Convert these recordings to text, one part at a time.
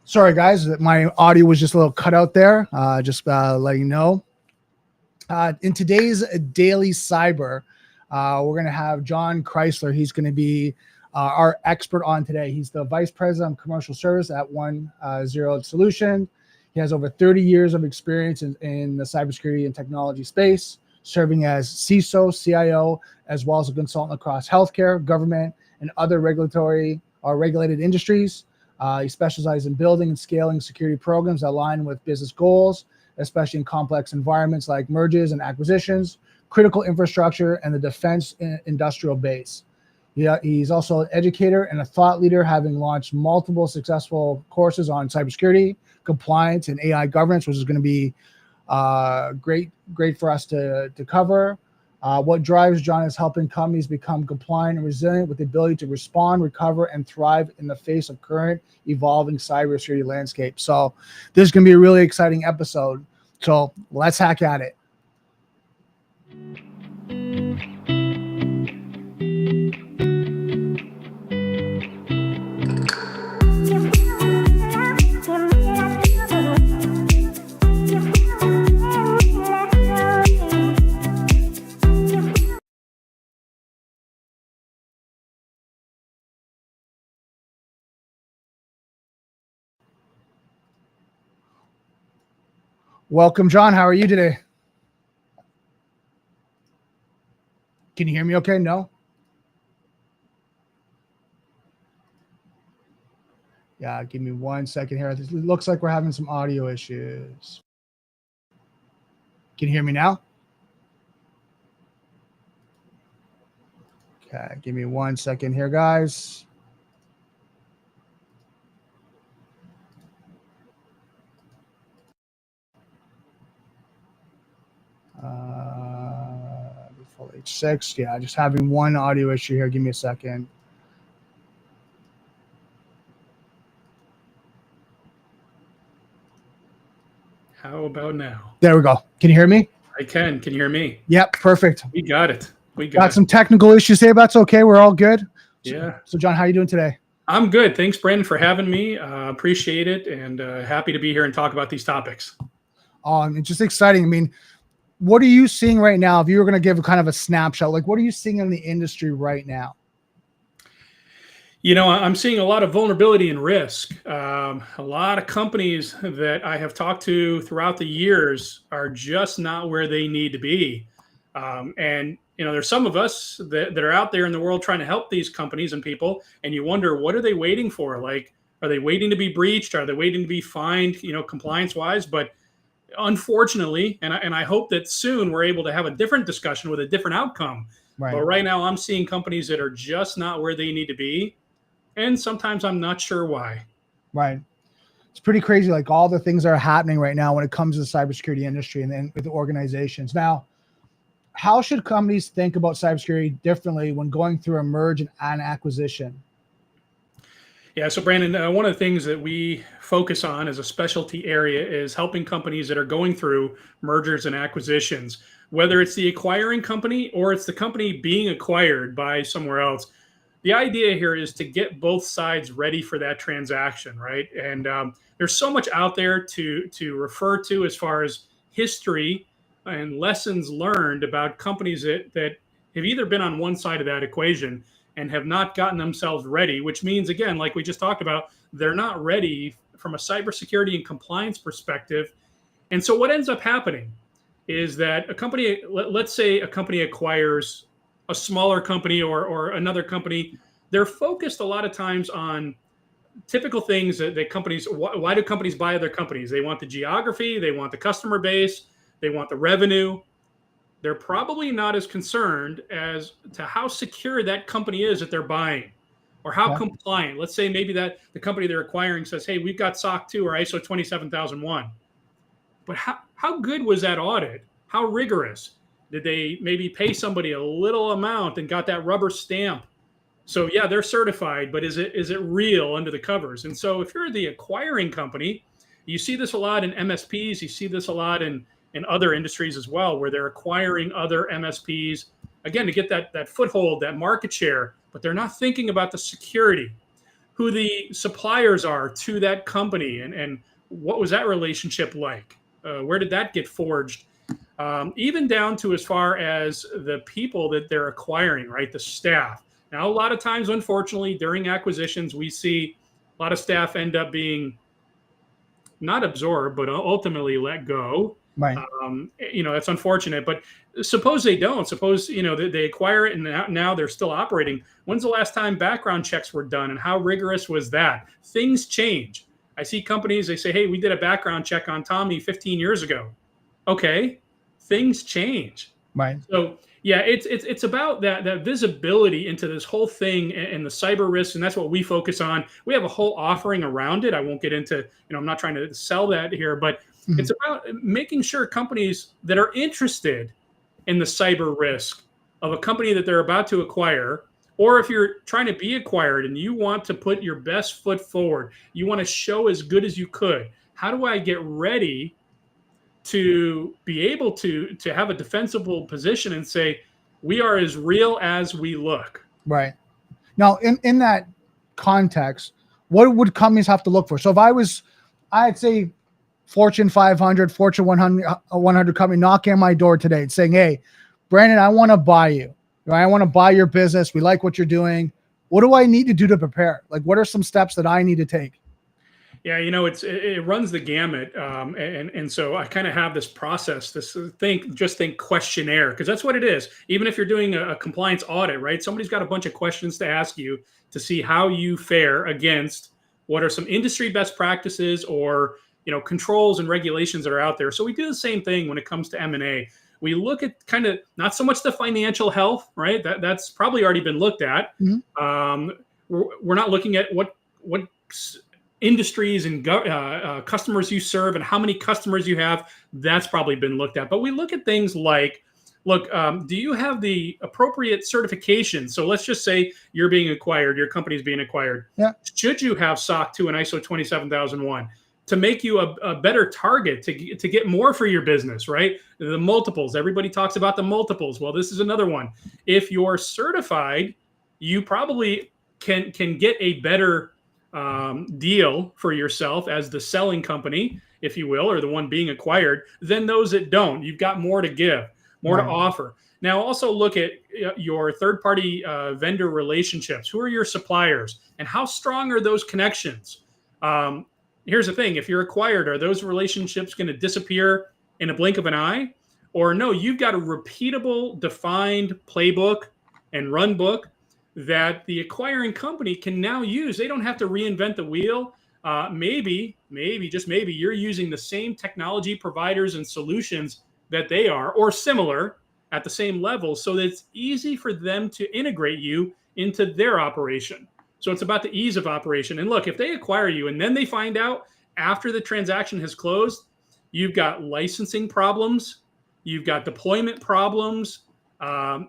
Sorry, guys, my audio was just a little cut out there. Just letting you know. In today's Daily Cyber, we're going to have John Chrysler. He's going to be our expert on today. He's the Vice President of Commercial Service at 10 Solutions. He has over 30 years of experience in the cybersecurity and technology space, serving as CISO, CIO, as well as a consultant across healthcare, government, and other regulatory or regulated industries. He specializes in building and scaling security programs that align with business goals, especially in complex environments like mergers and acquisitions, critical infrastructure, and the defense industrial base. He's also an educator and a thought leader, having launched multiple successful courses on cybersecurity, compliance, and AI governance, which is going to be great for us to cover. What drives John is helping companies become compliant and resilient with the ability to respond, recover, and thrive in the face of current evolving cybersecurity landscape. So this is going to be a really exciting episode. So let's hack at it. Welcome, John. How are you today? Can you hear me okay? No? Yeah, give me 1 second here. It looks like we're having some audio issues. Can you hear me now? Okay, give me 1 second here, guys. Full H6. Yeah, just having one audio issue here. Give me a second. How about now? There we go. Can you hear me? I can. Can you hear me? Yep, perfect. We got it. We got some technical issues here, but that's okay. We're all good. Yeah. So John, how are you doing today? I'm good. Thanks, Brandon, for having me. Appreciate it, and happy to be here and talk about these topics. It's just exciting. I mean, what are you seeing right now? If you were going to give kind of a snapshot, like what are you seeing in the industry right now? You know, I'm seeing a lot of vulnerability and risk. A lot of companies that I have talked to throughout the years are just not where they need to be. And, you know, there's some of us that are out there in the world trying to help these companies and people, and you wonder, what are they waiting for? Like, are they waiting to be breached? Are they waiting to be fined, you know, compliance-wise? But unfortunately, and I hope that soon we're able to have a different discussion with a different outcome. Right. But right now I'm seeing companies that are just not where they need to be. And sometimes I'm not sure why. Right. It's pretty crazy. Like all the things that are happening right now when it comes to the cybersecurity industry and then with the organizations. Now, how should companies think about cybersecurity differently when going through a merge and an acquisition? Yeah, so Brandon, one of the things that we focus on as a specialty area is helping companies that are going through mergers and acquisitions, whether it's the acquiring company or it's the company being acquired by somewhere else. The idea here is to get both sides ready for that transaction, right? And there's so much out there to refer to as far as history and lessons learned about companies that have either been on one side of that equation and have not gotten themselves ready, which means, again, like we just talked about, they're not ready from a cybersecurity and compliance perspective. And so what ends up happening is that a company, let's say a company acquires a smaller company or another company, they're focused a lot of times on typical things that companies, why do companies buy other companies? They want the geography, they want the customer base, they want the revenue. They're probably not as concerned as to how secure that company is that they're buying or how compliant. Let's say maybe that the company they're acquiring says, hey, we've got SOC 2 or ISO 27001. But how good was that audit? How rigorous? Did they maybe pay somebody a little amount and got that rubber stamp? So yeah, they're certified, but is it real under the covers? And so if you're the acquiring company, you see this a lot in MSPs, you see this a lot in other industries as well, where they're acquiring other MSPs, again, to get that foothold, that market share, but they're not thinking about the security. who the suppliers are to that company, and what was that relationship like? Where did that get forged? Even down to as far as the people that they're acquiring, right? The staff. Now, a lot of times, unfortunately, during acquisitions, we see a lot of staff end up being not absorbed, but ultimately let go. Right. That's unfortunate. But suppose they don't. Suppose they acquire it and now they're still operating. When's the last time background checks were done, and how rigorous was that? Things change. I see companies, they say, "Hey, we did a background check on Tommy 15 years ago." Okay, things change. Right. So yeah, it's about that visibility into this whole thing and the cyber risks, and that's what we focus on. We have a whole offering around it. I won't get into, I'm not trying to sell that here, but it's about making sure companies that are interested in the cyber risk of a company that they're about to acquire, or if you're trying to be acquired and you want to put your best foot forward, you want to show as good as you could. How do I get ready to be able to have a defensible position and say, we are as real as we look? Right. Now, in that context, what would companies have to look for? So if I'd say Fortune 500, Fortune 100 company knocking on my door today and saying, "Hey, Brandon, I want to buy you. I want to buy your business. We like what you're doing. What do I need to do to prepare? Like, what are some steps that I need to take?" Yeah, it runs the gamut, and so I kind of have this process, this think questionnaire, because that's what it is. Even if you're doing a compliance audit, right? Somebody's got a bunch of questions to ask you to see how you fare against what are some industry best practices or controls and regulations that are out there. So we do the same thing when it comes to M&A. We look at kind of not so much the financial health, right? That's probably already been looked at. We're not looking at what industries and customers you serve and how many customers you have. That's probably been looked at. But we look at things like, do you have the appropriate certification? So let's just say you're being acquired, your company's being acquired. Yeah. Should you have SOC 2 and ISO 27001 to make you a better target to get more for your business, right? The multiples, everybody talks about the multiples. Well, this is another one. If you're certified, you probably can get a better deal for yourself as the selling company, if you will, or the one being acquired, than those that don't. You've got more to give, more to offer. Now, also look at your third-party vendor relationships. Who are your suppliers, and how strong are those connections? Here's the thing: if you're acquired, are those relationships going to disappear in a blink of an eye, or no? You've got a repeatable, defined playbook and run book that the acquiring company can now use. They don't have to reinvent the wheel. Maybe, just maybe, you're using the same technology providers and solutions that they are, or similar at the same level, so that it's easy for them to integrate you into their operation. So it's about the ease of operation. And look, if they acquire you and then they find out after the transaction has closed, you've got licensing problems, you've got deployment problems,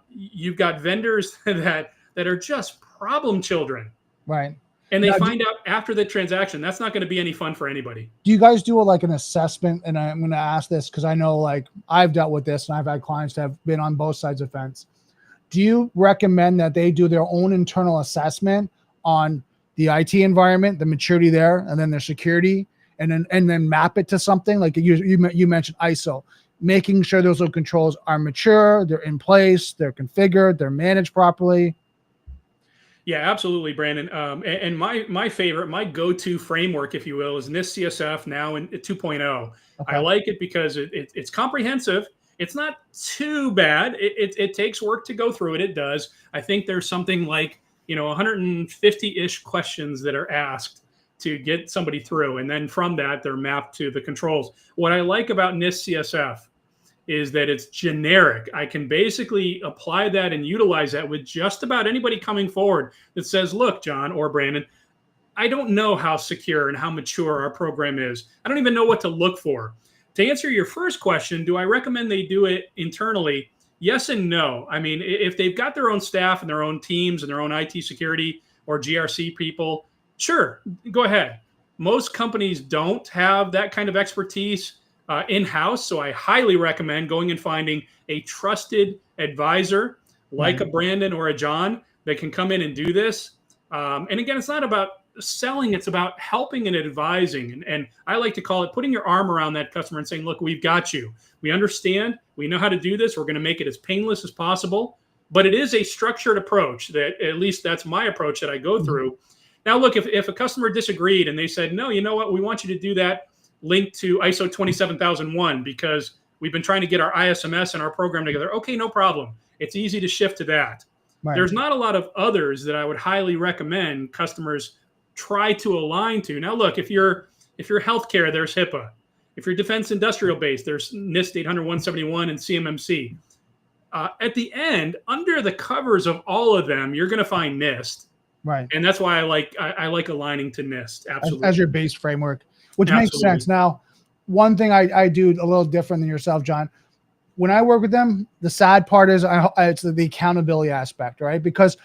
you've got vendors that are just problem children. Right. And they find out after the transaction, that's not going to be any fun for anybody. Do you guys do an assessment? And I'm going to ask this because I know I've dealt with this and I've had clients that have been on both sides of the fence. Do you recommend that they do their own internal assessment on the IT environment, the maturity there, and then their security, and then map it to something like you mentioned ISO, making sure those controls are mature, they're in place, they're configured, they're managed properly? Yeah, absolutely, Brandon. And my favorite, my go-to framework, if you will, is NIST CSF now in 2.0. Okay. I like it because it's comprehensive. It's not too bad. It takes work to go through it. It does. I think there's something like 150-ish questions that are asked to get somebody through, and then from that they're mapped to the controls. What I like about NIST CSF is that it's generic. I can basically apply that and utilize that with just about anybody coming forward that says, "Look, John or Brandon, I don't know how secure and how mature our program is. I don't even know what to look for." To answer your first question, do I recommend they do it internally? Yes and no. I mean, if they've got their own staff and their own teams and their own IT security or GRC people, sure, go ahead. Most companies don't have that kind of expertise in-house, so I highly recommend going and finding a trusted advisor like a Brandon or a John that can come in and do this. And again, it's not about selling. It's about helping and advising. And I like to call it putting your arm around that customer and saying, look, we've got you. We understand. We know how to do this. We're going to make it as painless as possible. But it is a structured approach that, at least that's my approach that I go through. Now, look, if a customer disagreed and they said, no, you know what, we want you to do that linked to ISO 27001 because we've been trying to get our ISMS and our program together. Okay, no problem. It's easy to shift to that. Right. There's not a lot of others that I would highly recommend customers try to align to. Now, look, if you're healthcare, there's HIPAA. If you're defense industrial base, there's NIST 800-171 and CMMC. At the end, under the covers of all of them, you're going to find NIST. Right. And that's why I like aligning to NIST. Absolutely. As your base framework, which makes sense. Now, one thing I do a little different than yourself, John. When I work with them, the sad part is it's the accountability aspect, right? Because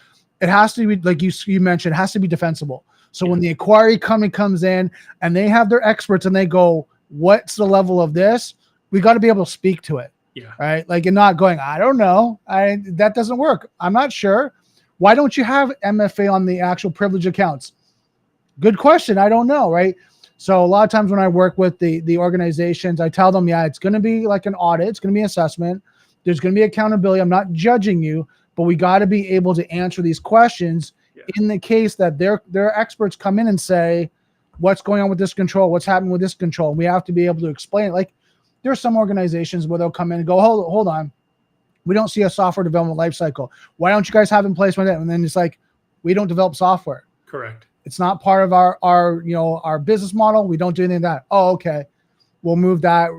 it has to be, like you mentioned, it has to be defensible. So when the inquiry company comes in and they have their experts and they go, what's the level of this? We got to be able to speak to it. Yeah. Right. Like, and not going, I don't know. That doesn't work. I'm not sure. Why don't you have MFA on the actual privilege accounts? Good question. I don't know. Right. So a lot of times when I work with the organizations, I tell them, yeah, it's going to be like an audit. It's going to be assessment. There's going to be accountability. I'm not judging you, but we got to be able to answer these questions in the case that their experts come in and say, what's going on with this control? What's happening with this control? We have to be able to explain it. Like, there are some organizations where they'll come in and go, hold on. We don't see a software development lifecycle. Why don't you guys have in place with it? And then it's like, we don't develop software. Correct. It's not part of our business model. We don't do anything of that. Oh, okay. We'll move that,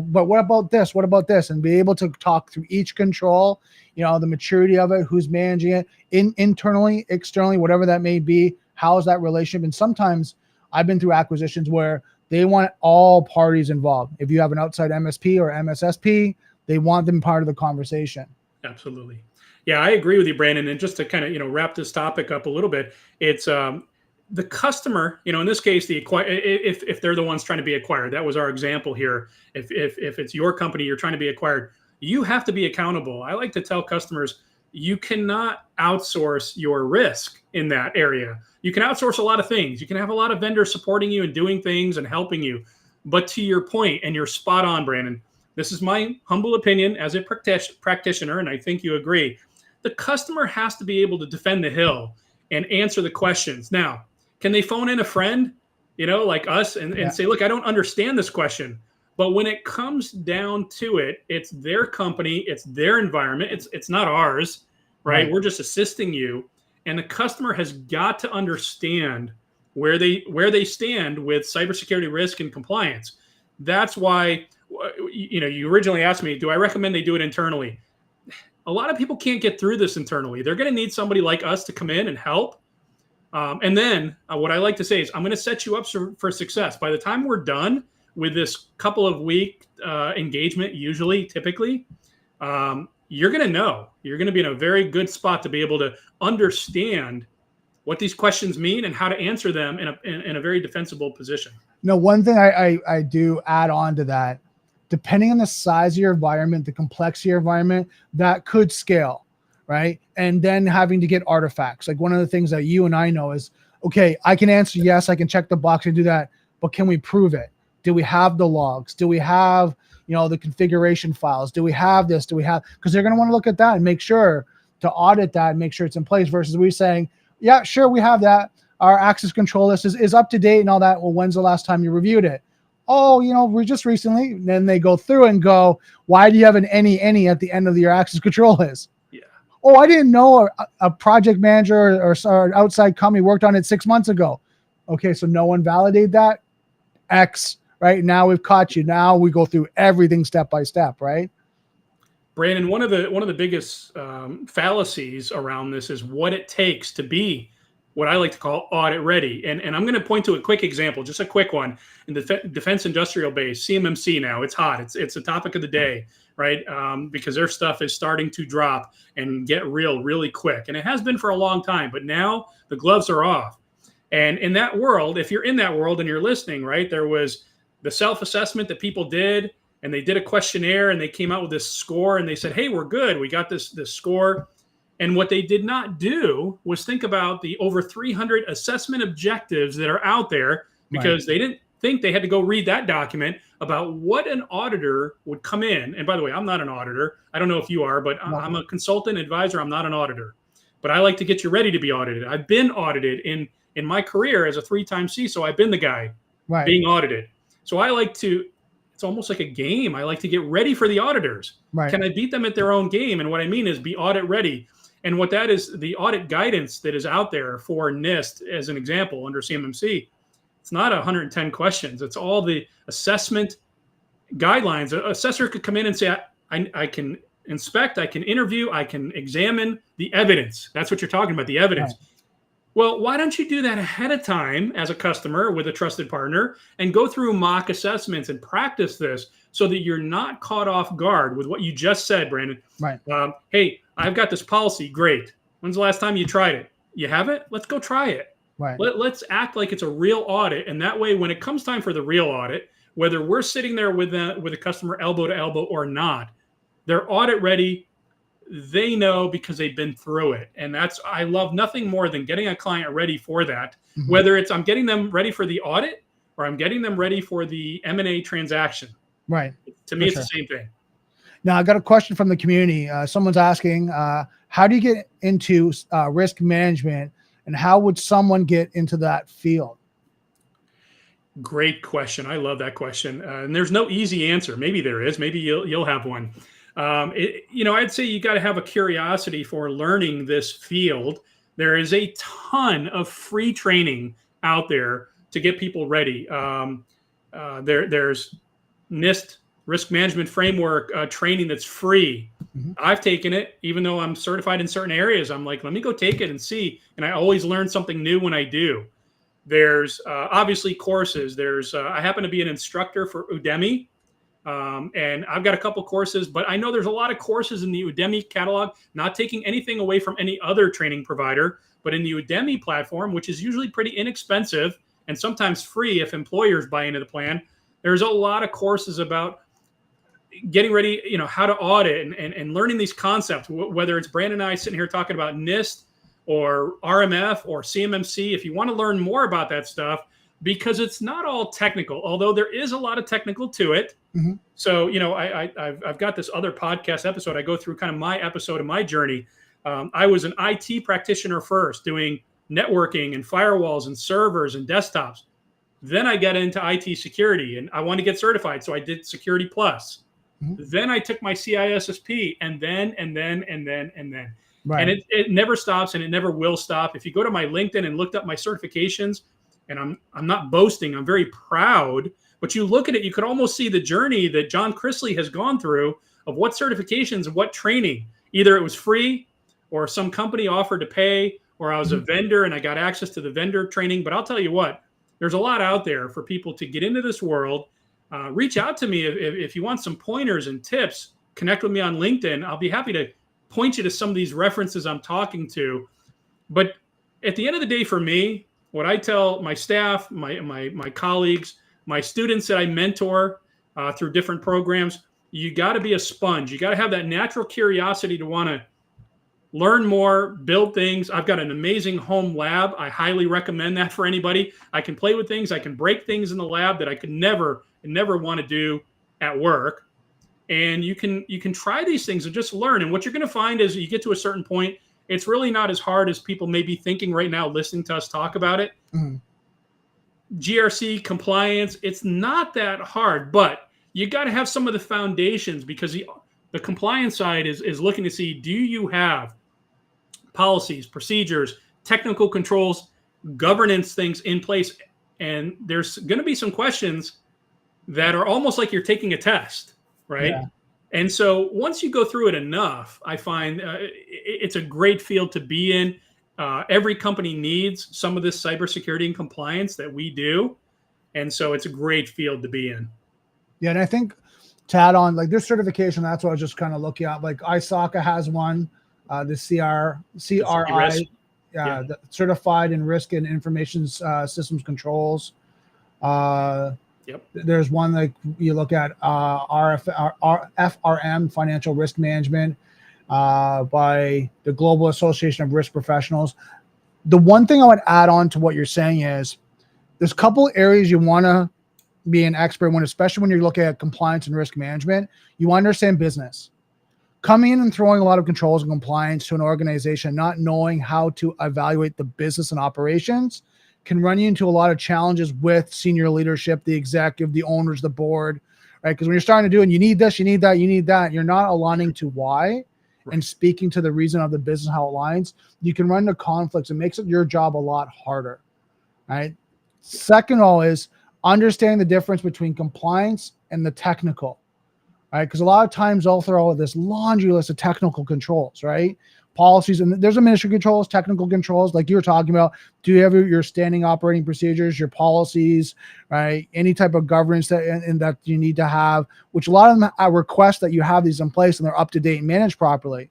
but what about this? What about this? And be able to talk through each control, the maturity of it, who's managing it internally, externally, whatever that may be. How is that relationship? And sometimes I've been through acquisitions where they want all parties involved. If you have an outside MSP or MSSP, they want them part of the conversation. Absolutely. Yeah, I agree with you, Brandon. And just to kind of, wrap this topic up a little bit, it's the customer, in this case, if they're the ones trying to be acquired, that was our example here. If it's your company, you're trying to be acquired, you have to be accountable. I like to tell customers, you cannot outsource your risk in that area. You can outsource a lot of things. You can have a lot of vendors supporting you and doing things and helping you. But to your point, and you're spot on, Brandon, this is my humble opinion as a practitioner, and I think you agree. The customer has to be able to defend the hill and answer the questions. Now, can they phone in a friend, like us and say, look, I don't understand this question. But when it comes down to it, it's their company, it's their environment, it's not ours, right? We're just assisting you. And the customer has got to understand where they stand with cybersecurity risk and compliance. That's why, you originally asked me, do I recommend they do it internally? A lot of people can't get through this internally. They're going to need somebody like us to come in and help. And then what I like to say is, I'm going to set you up for success. By the time we're done with this couple of week engagement, typically, you're going to know. You're going to be in a very good spot to be able to understand what these questions mean and how to answer them in a very defensible position. One thing I do add on to that, depending on the size of your environment, the complexity of your environment, that could scale, right? And then having to get artifacts. Like, one of the things that you and I know is, okay, I can answer yes, I can check the box and do that, but can we prove it? Do we have the logs? Do we have, the configuration files? Do we have this? Because they're going to want to look at that and make sure to audit that and make sure it's in place, versus we saying, yeah, sure, we have that. Our access control list is up to date and all that. Well, when's the last time you reviewed it? Oh, we just recently. And then they go through and go, why do you have an any at the end of your access control list? Yeah. Oh, I didn't know a project manager or an outside company worked on it 6 months ago. Okay, so no one validated that. X, right? Now we've caught you. Now we go through everything step by step, right? Brandon, one of the biggest fallacies around this is what it takes to be what I like to call audit ready. And I'm going to point to a quick example, just a quick one. In the defense industrial base, CMMC now, it's hot. It's a topic of the day, right? Because their stuff is starting to drop and get real really quick. And it has been for a long time, but now the gloves are off. And in that world, if you're in that world and you're listening, right, there was the self-assessment that people did, and they did a questionnaire and they came out with this score and they said, hey, we're good. We got this score. And what they did not do was think about the over 300 assessment objectives that are out there, because they didn't think they had to go read that document about what an auditor would come in. And by the way, I'm not an auditor. I don't know if you are, but I'm a consultant advisor. I'm not an auditor, but I like to get you ready to be audited. I've been audited in my career as a 3-time CISO. I've been the guy being audited. So I like to, it's almost like a game. I like to get ready for the auditors. Can I beat them at their own game? And what I mean is be audit ready. And what that is, the audit guidance that is out there for NIST, as an example, under CMMC, it's not 110 questions. It's all the assessment guidelines. An assessor could come in and say, I can inspect, I can interview, I can examine the evidence. That's what you're talking about, the evidence. Well, why don't you do that ahead of time as a customer with a trusted partner and go through mock assessments and practice this so that you're not caught off guard with what you just said, Brandon. Hey, I've got this policy. Great. When's the last time you tried it? You haven't? Let's go try it. Let's act like it's a real audit. And that way, when it comes time for the real audit, whether we're sitting there with a customer elbow to elbow or not, they're audit ready. They know because they've been through it. And I love nothing more than getting a client ready for that. Whether it's I'm getting them ready for the audit or I'm getting them ready for the M&A transaction. To me, it's the same thing. Now, I got a question from the community. Someone's asking, how do you get into risk management, and how would someone get into that field? Great question. I love that question. And there's no easy answer. Maybe there is. Maybe you'll have one. I'd say you got to have a curiosity for learning this field. There is a ton of free training out there to get people ready. There's NIST risk management framework training that's free. I've taken it, even though I'm certified in certain areas. I'm like, let me go take it and see. And I always learn something new when I do. There's obviously courses. I happen to be an instructor for Udemy. And I've got a couple courses, but I know there's a lot of courses in the Udemy catalog, not taking anything away from any other training provider, but in the Udemy platform, which is usually pretty inexpensive and sometimes free if employers buy into the plan, there's a lot of courses about getting ready, how to audit and learning these concepts, whether it's Brandon and I sitting here talking about NIST or RMF or CMMC. If you want to learn more about that stuff, because it's not all technical, although there is a lot of technical to it. So, I've got this other podcast episode. I go through kind of my episode of my journey. I was an IT practitioner first, doing networking and firewalls and servers and desktops. Then I got into IT security and I wanted to get certified. So I did Security Plus. Then I took my CISSP and then. And it never stops and it never will stop. If you go to my LinkedIn and looked up my certifications, and I'm not boasting, I'm very proud, but you look at it, you could almost see the journey that John Chrisley has gone through of what certifications and what training. Either it was free or some company offered to pay, or I was a vendor and I got access to the vendor training. But I'll tell you what, there's a lot out there for people to get into this world. Reach out to me if you want some pointers and tips. Connect with me on LinkedIn. I'll be happy to point you to some of these references I'm talking to. But at the end of the day, for me, what I tell my staff, my colleagues, my students that I mentor through different programs, you got to be a sponge. You got to have that natural curiosity to want to learn more, build things. I've got an amazing home lab. I highly recommend that for anybody. I can play with things. I can break things in the lab that I could never want to do at work. And you can try these things and just learn. And what you're going to find is you get to a certain point, it's really not as hard as people may be thinking right now, listening to us talk about it. GRC compliance, it's not that hard, but you got to have some of the foundations, because the compliance side is looking to see, do you have policies, procedures, technical controls, governance things in place? And there's going to be some questions that are almost like you're taking a test, right? And so once you go through it enough, I find it's a great field to be in. Every company needs some of this cybersecurity and compliance that we do. And so it's a great field to be in. Yeah. And I think to add on, like, this certification, that's what I was just kind of looking at. Like ISACA has one, the CRI, the Certified in Risk and Information Systems Controls. There's one like you look at FRM, Financial Risk Management. by the Global Association of Risk Professionals. The one thing I would add on to what you're saying is there's a couple areas you want to be an expert when, especially when you're looking at compliance and risk management. You understand business. Coming in and throwing a lot of controls and compliance to an organization, not knowing how to evaluate the business and operations, can run you into a lot of challenges with senior leadership, the executive, the owners, the board, right? Because when you're starting to do it, you need this, you need that, you need that, you're not aligning to why and speaking to the reason of the business, how it aligns, you can run into conflicts. It makes your job a lot harder, right? Second of all is understanding the difference between compliance and the technical, right? Because a lot of times they'll throw this laundry list of technical controls, right? Policies, and there's administrative controls, technical controls, like you were talking about. Do you have your standing operating procedures, your policies, right? Any type of governance that you need to have, which a lot of them request that you have these in place and they're up to date and managed properly.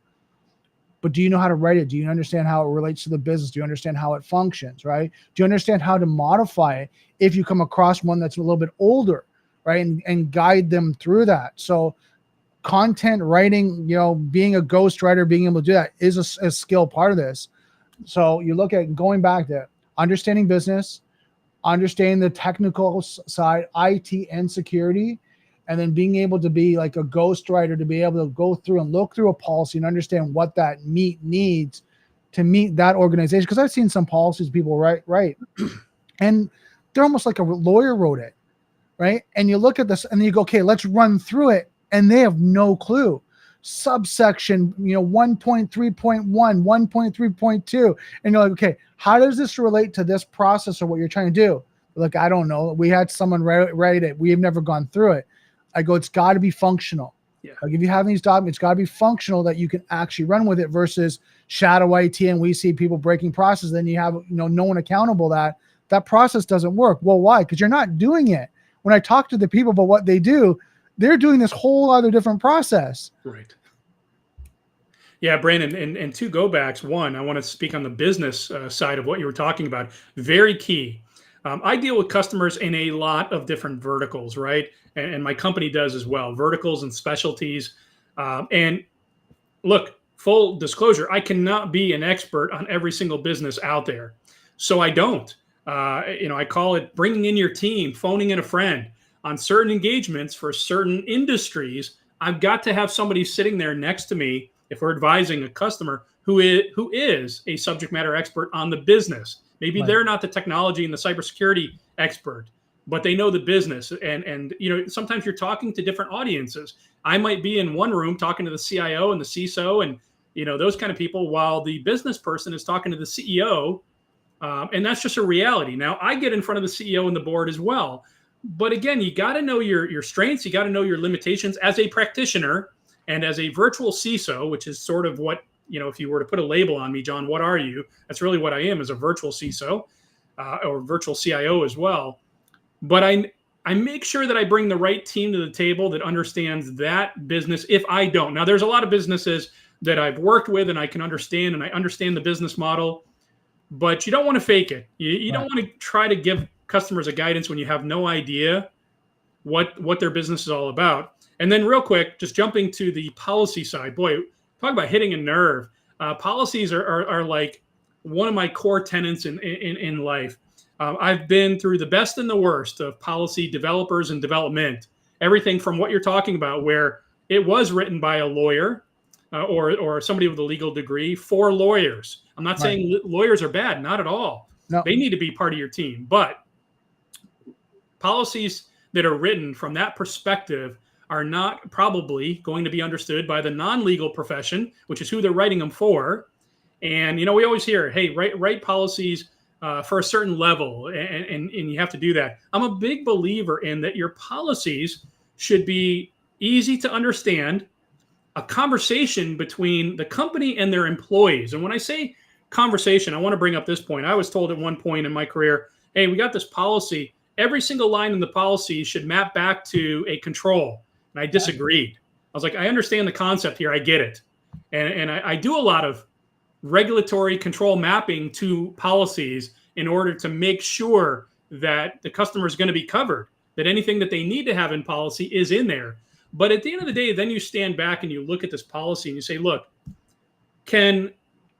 But do you know how to write it? Do you understand how it relates to the business? Do you understand how it functions, right? Do you understand how to modify it if you come across one that's a little bit older, right? And guide them through that. So content writing, being a ghostwriter, being able to do that is a skill part of this. So you look at going back to understanding business, understanding the technical side, IT and security, and then being able to be like a ghostwriter to be able to go through and look through a policy and understand what that needs to meet that organization. Because I've seen some policies people write, and they're almost like a lawyer wrote it, right? And you look at this and you go, okay, let's run through it. And they have no clue. Subsection, 1.3.1, 1.3.2. And you're like, okay, how does this relate to this process or what you're trying to do? Like, I don't know. We had someone write it. We have never gone through it. I go, it's got to be functional. Yeah. Like if you have these documents, it's got to be functional that you can actually run with it versus shadow IT. And we see people breaking processes. Then you have, no one accountable that process doesn't work. Well, why? Because you're not doing it. When I talk to the people about what they do, they're doing this whole other different process. Right. Yeah, Brandon, and two go backs. One, I want to speak on the business side of what you were talking about. Very key. I deal with customers in a lot of different verticals, right? And my company does as well, verticals and specialties. And look, full disclosure, I cannot be an expert on every single business out there. So I don't. I call it bringing in your team, phoning in a friend. On certain engagements for certain industries, I've got to have somebody sitting there next to me if we're advising a customer who is a subject matter expert on the business. Maybe they're not the technology and the cybersecurity expert, but they know the business. And sometimes you're talking to different audiences. I might be in one room talking to the CIO and the CISO and those kind of people, while the business person is talking to the CEO. And that's just a reality. Now, I get in front of the CEO and the board as well. But again, you got to know your strengths. You got to know your limitations as a practitioner and as a virtual CISO, which is sort of what, if you were to put a label on me, John, what are you? That's really what I am, as a virtual CISO or virtual CIO as well. But I make sure that I bring the right team to the table that understands that business if I don't. Now, there's a lot of businesses that I've worked with and I can understand, and I understand the business model, but you don't want to fake it. You don't want to try to give customers a guidance when you have no idea what their business is all about. And then real quick, just jumping to the policy side, boy, talk about hitting a nerve. Policies are like one of my core tenets in life. I've been through the best and the worst of policy developers and development. Everything from what you're talking about, where it was written by a lawyer or somebody with a legal degree for lawyers. I'm not saying lawyers are bad, not at all. No. They need to be part of your team. But policies that are written from that perspective are not probably going to be understood by the non-legal profession, which is who they're writing them for. And, we always hear, hey, write policies for a certain level, and you have to do that. I'm a big believer in that your policies should be easy to understand, a conversation between the company and their employees. And when I say conversation, I want to bring up this point. I was told at one point in my career, hey, we got this policy. Every single line in the policy should map back to a control. And I disagreed. I was like, I understand the concept here. I get it. And I do a lot of regulatory control mapping to policies in order to make sure that the customer is going to be covered, that anything that they need to have in policy is in there. But at the end of the day, then you stand back and you look at this policy and you say, look, can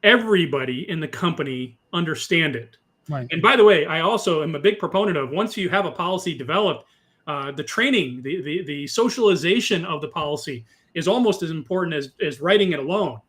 everybody in the company understand it? Right. And by the way, I also am a big proponent of, once you have a policy developed, the training, the socialization of the policy is almost as important as writing it alone.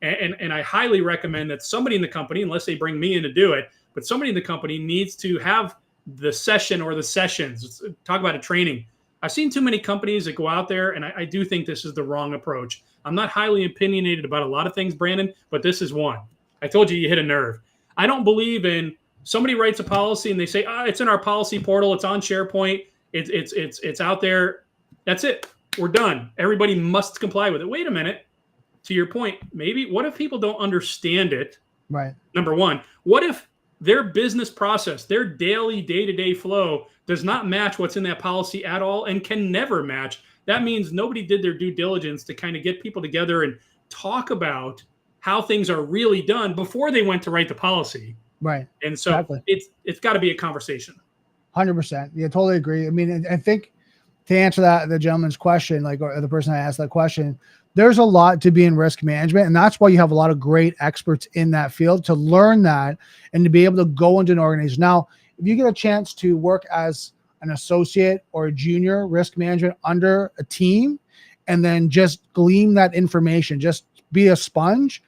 And I highly recommend that somebody in the company, unless they bring me in to do it, but somebody in the company needs to have the session or the sessions. Talk about a training. I've seen too many companies that go out there, and I do think this is the wrong approach. I'm not highly opinionated about a lot of things, Brandon, but this is one. I told you hit a nerve. I don't believe in somebody writes a policy and they say, it's in our policy portal, it's on SharePoint, it's out there. That's it. We're done. Everybody must comply with it. Wait a minute. To your point, maybe what if people don't understand it? Right. Number one, what if their business process, their daily day-to-day flow does not match what's in that policy at all and can never match? That means nobody did their due diligence to kind of get people together and talk about how things are really done before they went to write the policy. Right. And so Exactly. it's got to be a conversation. 100%. Yeah, totally agree. I mean, I think to answer that, the gentleman's question, like, or the person that asked that question, there's a lot to be in risk management. And that's why you have a lot of great experts in that field to learn that and to be able to go into an organization. Now, if you get a chance to work as an associate or a junior risk management under a team and then just glean that information, just be a sponge,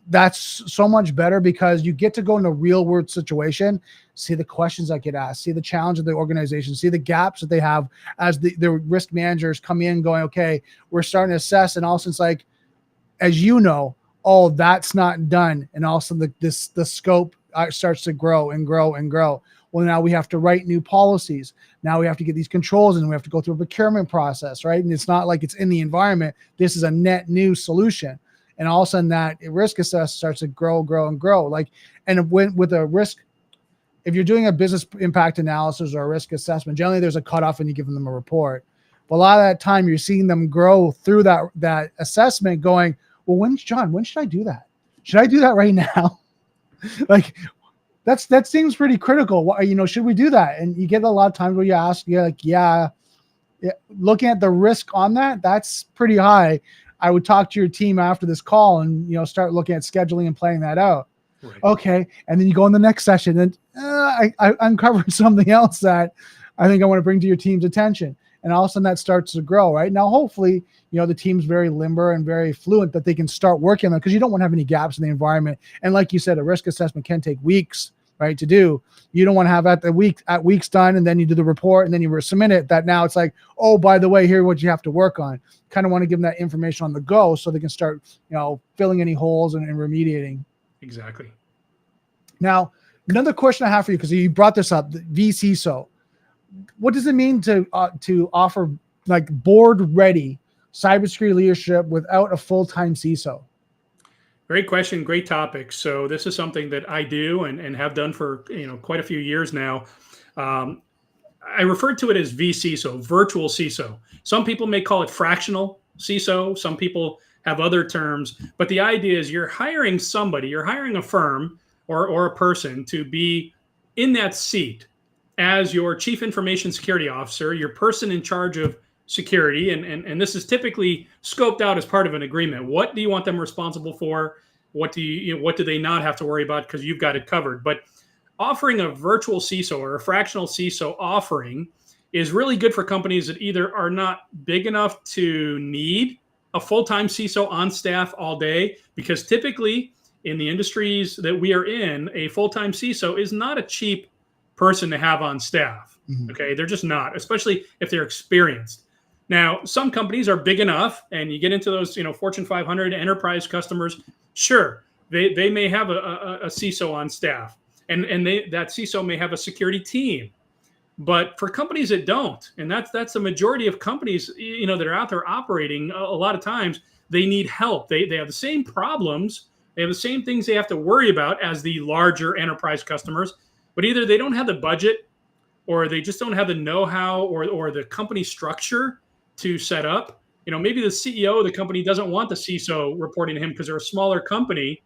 that's so much better, because you get to go in a real world situation, see the questions that get asked, see the challenge of the organization, see the gaps that they have as the risk managers come in going, okay, we're starting to assess. And also it's like, as you know, oh, that's not done. And also the scope starts to grow and grow and grow. Well, now we have to write new policies. Now we have to get these controls and we have to go through a procurement process, right? And it's not like it's in the environment. This is a net new solution. And all of a sudden that risk assessment starts to grow. Like, and with a risk, if you're doing a business impact analysis or a risk assessment, generally there's a cutoff and you give them a report. But a lot of that time you're seeing them grow through that assessment going, well, when should I do that? Should I do that right now? Like, that seems pretty critical. What, should we do that? And you get a lot of times where you ask, you're like, yeah, looking at the risk on that, that's pretty high. I would talk to your team after this call and, start looking at scheduling and planning that out. Right. Okay. And then you go in the next session and I uncovered something else that I think I want to bring to your team's attention. And all of a sudden that starts to grow, right? Now, hopefully, the team's very limber and very fluent that they can start working on it, because you don't want to have any gaps in the environment. And like you said, a risk assessment can take weeks, right, to do. You don't want to have at weeks done, and then you do the report and then you submit it, that now it's like, oh, by the way, here's what you have to work on. Kind of want to give them that information on the go so they can start, filling any holes and remediating. Exactly. Now, another question I have for you, because you brought this up, the vCISO. What does it mean to offer like board ready cybersecurity leadership without a full-time CISO? Great question. Great topic. So this is something that I do and have done for quite a few years now. I refer to it as vCISO, virtual CISO. Some people may call it fractional CISO. Some people have other terms. But the idea is you're hiring a firm or a person to be in that seat as your chief information security officer, your person in charge of security. And this is typically scoped out as part of an agreement. What do you want them responsible for? What do they not have to worry about, because you've got it covered? But offering a virtual CISO or a fractional CISO offering is really good for companies that either are not big enough to need a full-time CISO on staff all day, because typically in the industries that we are in, a full-time CISO is not a cheap person to have on staff. Mm-hmm. Okay, they're just not, especially if they're experienced. Now, some companies are big enough, and you get into those, Fortune 500 enterprise customers. Sure, they may have a CISO on staff, and that CISO may have a security team. But for companies that don't, and that's the majority of companies, that are out there operating, a lot of times they need help. They have the same problems, they have the same things they have to worry about as the larger enterprise customers, but either they don't have the budget, or they just don't have the know-how or the company structure to set up. Maybe the CEO of the company doesn't want the CISO reporting to him because they're a smaller company.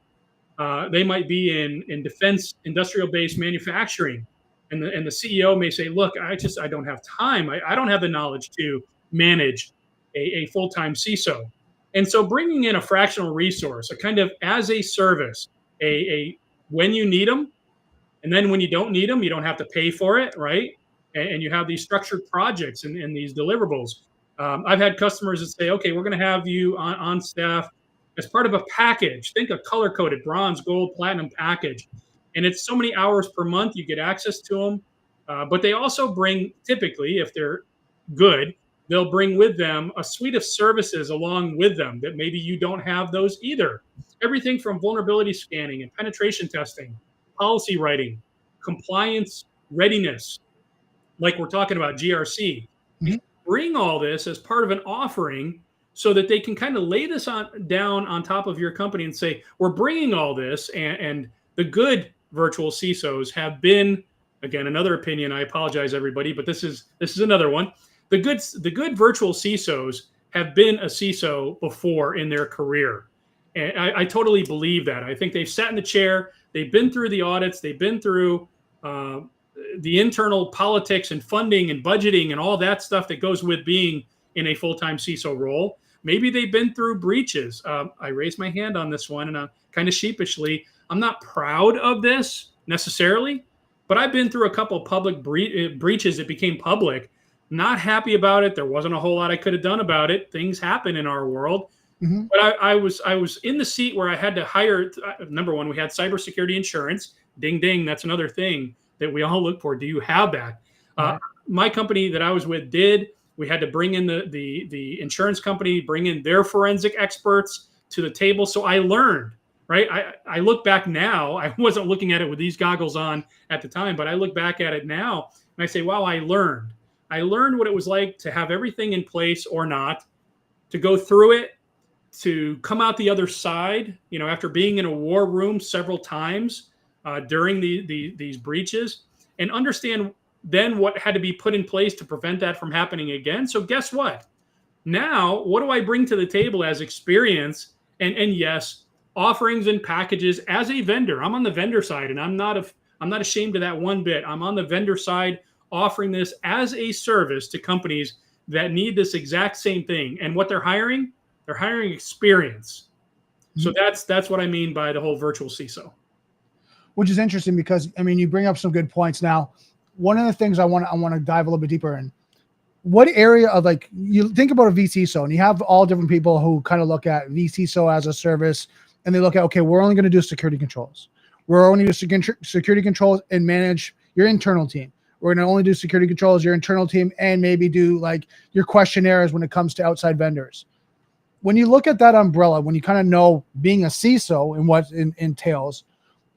They might be in defense, industrial-based manufacturing. And the CEO may say, look, I don't have time. I don't have the knowledge to manage a full-time CISO. And so bringing in a fractional resource, a kind of as a service, a when you need them, and then when you don't need them, you don't have to pay for it, right? And you have these structured projects and these deliverables. I've had customers that say, okay, we're going to have you on staff as part of a package. Think a color coded bronze, gold, platinum package. And it's so many hours per month, you get access to them. But they also bring, typically, if they're good, they'll bring with them a suite of services along with them that maybe you don't have those either. Everything from vulnerability scanning and penetration testing, policy writing, compliance readiness, like we're talking about GRC. Mhm. Bring all this as part of an offering so that they can kind of lay this down on top of your company and say, we're bringing all this. And the good virtual CISOs have been, again, another opinion. I apologize, everybody, but this is another one. The good virtual CISOs have been a CISO before in their career. And I totally believe that. I think they've sat in the chair, they've been through the audits, they've been through the internal politics and funding and budgeting and all that stuff that goes with being in a full-time CISO role. Maybe they've been through breaches. I raised my hand on this one, and I'm kind of sheepishly, I'm not proud of this necessarily, but I've been through a couple of public breaches that became public. Not happy about it. There wasn't a whole lot I could have done about it. Things happen in our world. Mhm. But I was in the seat where I had to hire. Number one, we had cybersecurity insurance. Ding, ding. That's another thing that we all look for. Do you have that? Right. My company that I was with did. We had to bring in the insurance company, bring in their forensic experts to the table. So I learned, right? I look back now. I wasn't looking at it with these goggles on at the time, but I look back at it now and I say, wow, I learned. I learned what it was like to have everything in place or not, to go through it, to come out the other side, after being in a war room several times during these breaches, and understand then what had to be put in place to prevent that from happening again. So guess what? Now, what do I bring to the table as experience? And yes, offerings and packages as a vendor. I'm on the vendor side, and I'm not ashamed of that one bit. I'm on the vendor side, offering this as a service to companies that need this exact same thing. And what they're hiring experience. So that's what I mean by the whole virtual CISO. Which is interesting because, I mean, you bring up some good points. Now, one of the things I want to dive a little bit deeper in, what area of, like, you think about a vCISO and you have all different people who kind of look at vCISO as a service, and they look at, okay, we're only going to do security controls. We're only going to do security controls and manage your internal team. We're going to only do security controls, your internal team, and maybe do like your questionnaires when it comes to outside vendors. When you look at that umbrella, when you kind of know being a CISO and what it entails,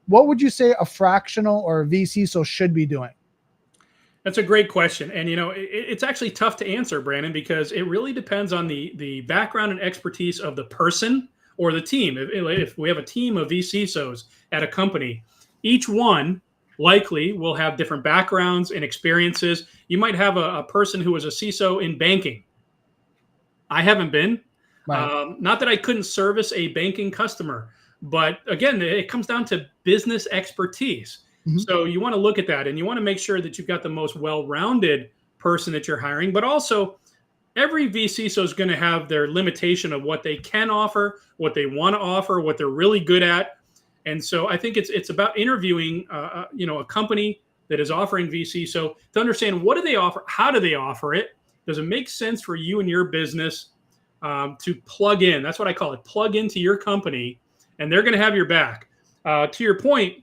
what would you say a fractional or a vCISO should be doing? That's a great question. And, it's actually tough to answer, Brandon, because it really depends on the background and expertise of the person or the team. If we have a team of vCISOs at a company, each one likely will have different backgrounds and experiences. You might have a person who was a CISO in banking. I haven't been. Right. Not that I couldn't service a banking customer, but again, it comes down to business expertise. Mhm. So you want to look at that, and you want to make sure that you've got the most well-rounded person that you're hiring. But also, every vCISO is going to have their limitation of what they can offer, what they want to offer, what they're really good at. And so I think it's about interviewing, a company that is offering vCISO to understand, what do they offer, how do they offer it, does it make sense for you and your business to plug in? That's what I call it, plug into your company, and they're going to have your back. To your point,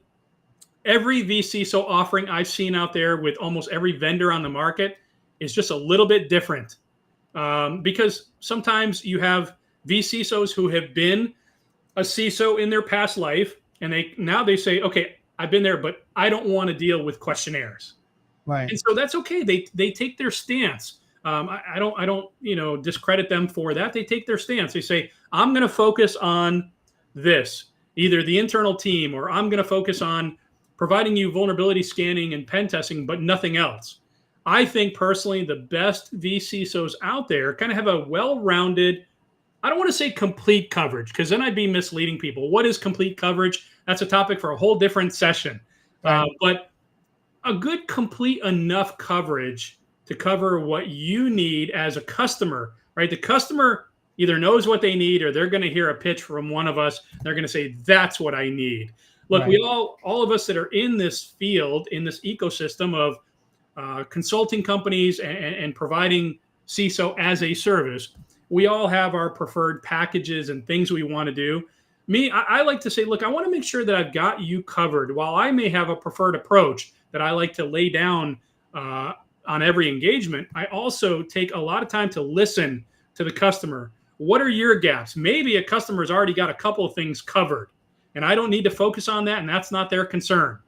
every vCISO offering I've seen out there with almost every vendor on the market is just a little bit different, because sometimes you have vCISOs who have been a CISO in their past life, and they say, okay, I've been there, but I don't want to deal with questionnaires. Right. And so that's okay. They take their stance. I don't discredit them for that. They take their stance. They say, I'm going to focus on this, either the internal team, or I'm going to focus on providing you vulnerability scanning and pen testing, but nothing else. I think personally the best vCISOs out there kind of have a well-rounded, I don't want to say complete coverage, because then I'd be misleading people. What is complete coverage? That's a topic for a whole different session. Right. But a good, complete enough coverage to cover what you need as a customer, right? The customer either knows what they need or they're going to hear a pitch from one of us. They're going to say, that's what I need. Look, Right. we all of us that are in this field, in this ecosystem of consulting companies and providing CISO as a service, we all have our preferred packages and things we want to do. I like to say, look, I want to make sure that I've got you covered. While I may have a preferred approach that I like to lay down on every engagement, I also take a lot of time to listen to the customer. What are your gaps? Maybe a customer's already got a couple of things covered, and I don't need to focus on that, and that's not their concern.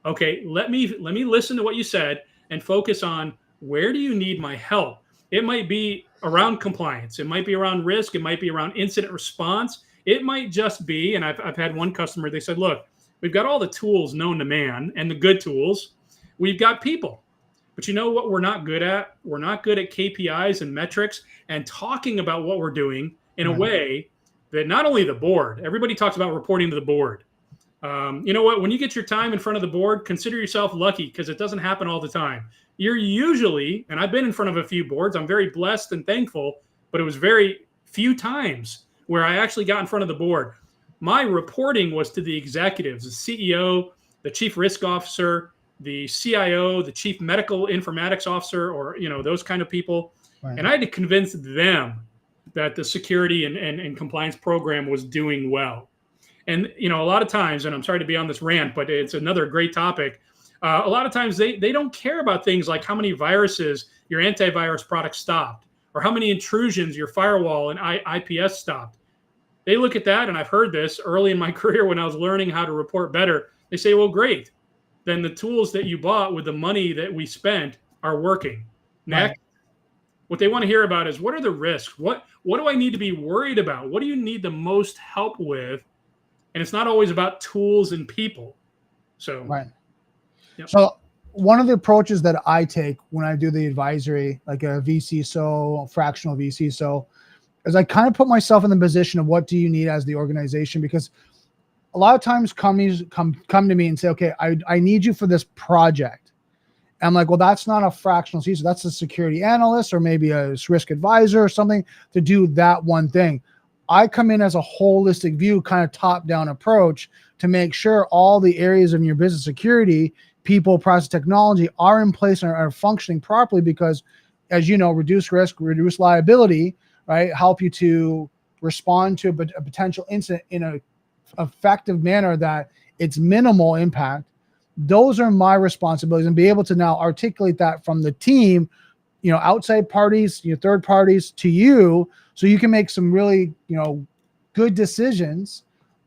Okay, let me listen to what you said and focus on where do you need my help? It might be around compliance. It might be around risk. It might be around incident response. It might just be, and I've had one customer, they said, look, we've got all the tools known to man and the good tools. We've got people. But you know what we're not good at? We're not good at KPIs and metrics and talking about what we're doing in a way that not only the board, everybody talks about reporting to the board. You know what? When you get your time in front of the board, consider yourself lucky because it doesn't happen all the time. You're usually, and I've been in front of a few boards, I'm very blessed and thankful, but it was very few times where I actually got in front of the board. My reporting was to the executives, the CEO, the chief risk officer, the CIO, the chief medical informatics officer, or, you know, those kind of people. Right. And I had to convince them that the security and compliance program was doing well. And, you know, a lot of times, and I'm sorry to be on this rant, but it's another great topic. A lot of times they don't care about things like how many viruses your antivirus product stopped or how many intrusions your firewall and IPS stopped. They look at that, and I've heard this early in my career when I was learning how to report better. They say, well, great. Then the tools that you bought with the money that we spent are working. Next, right. What they want to hear about is what are the risks? What do I need to be worried about? What do you need the most help with? And it's not always about tools and people. So, right. Yep. So one of the approaches that I take when I do the advisory, like a vCISO, fractional vCISO, is I kind of put myself in the position of what do you need as the organization? Because a lot of times companies come to me and say, okay, I need you for this project. And I'm like, well, that's not a fractional CISO. That's a security analyst or maybe a risk advisor or something to do that one thing. I come in as a holistic view, kind of top-down approach to make sure all the areas of your business security, people, process, technology are in place and are functioning properly because, as you know, reduce risk, reduce liability, right? Help you to respond to a potential incident in an effective manner that it's minimal impact. Those are my responsibilities, and be able to now articulate that from the team, you know, outside parties, you know, third parties to you, so you can make some really, you know, good decisions,